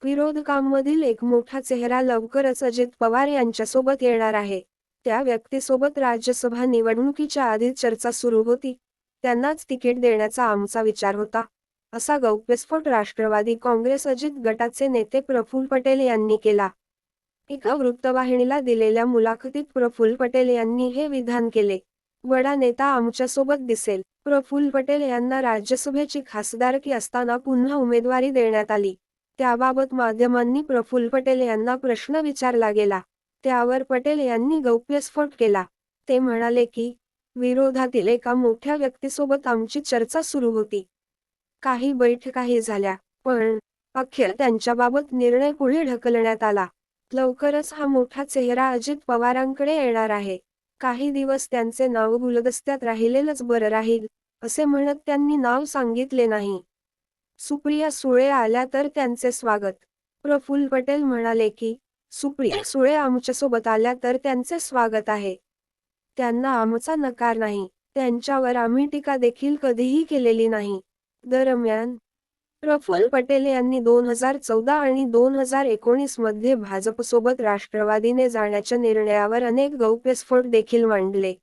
विरोधकांमधील एक मोठा चेहरा लवकरच अजित पवार यांच्यासोबत येणार आहे. त्या व्यक्तीसोबत राज्यसभा निवडणुकीच्या आधी चर्चा सुरू होती. त्यांनाच तिकीट देण्याचा आमचा विचार होता, असा गौप्यस्फोट राष्ट्रवादी काँग्रेस अजित गटाचे नेते प्रफुल्ल पटेल यांनी केला. एका वृत्तवाहिनीला दिलेल्या मुलाखतीत प्रफुल्ल पटेल यांनी हे विधान केले. बडा नेता आमच्यासोबत दिसेल. प्रफुल्ल पटेल यांना राज्यसभेची खासदारकी असताना पुन्हा उमेदवारी देण्यात आली. त्याबाबत माध्यमांनी प्रफुल्ल पटेल यांना प्रश्न विचारला गेला. त्यावर पटेल यांनी गौप्यस्फोट केला. ते म्हणाले की, विरोधातील एका मोठ्या व्यक्तीसोबत आमची चर्चा सुरू होती. काही बैठकाही झाल्या, पण अखेर त्यांच्याबाबत निर्णय पुढे ढकलण्यात आला. लवकरच हा मोठा चेहरा अजित पवारांकडे येणार आहे. काही दिवस त्यांचे नाव गुलदस्त्यात राहिलेलंच बरं राहील, असे म्हणत त्यांनी नाव सांगितले नाही. सुप्रिया सुळे आल्या तर त्यांचे स्वागत. प्रफुल्ल पटेल म्हणाले की, सुप्रिया सुळे आमच्यासोबत आल्या तर त्यांचे स्वागत आहे. त्यांना आमचा नकार नाही. त्यांच्यावर आम्ही टीका देखील कधीही केलेली नाही. दरम्यान, प्रफुल्ल पटेल यांनी 2014 आणि 2019 मध्ये भाजपसोबत राष्ट्रवादीने जाण्याच्या निर्णयावर अनेक गौप्यस्फोट देखील मांडले.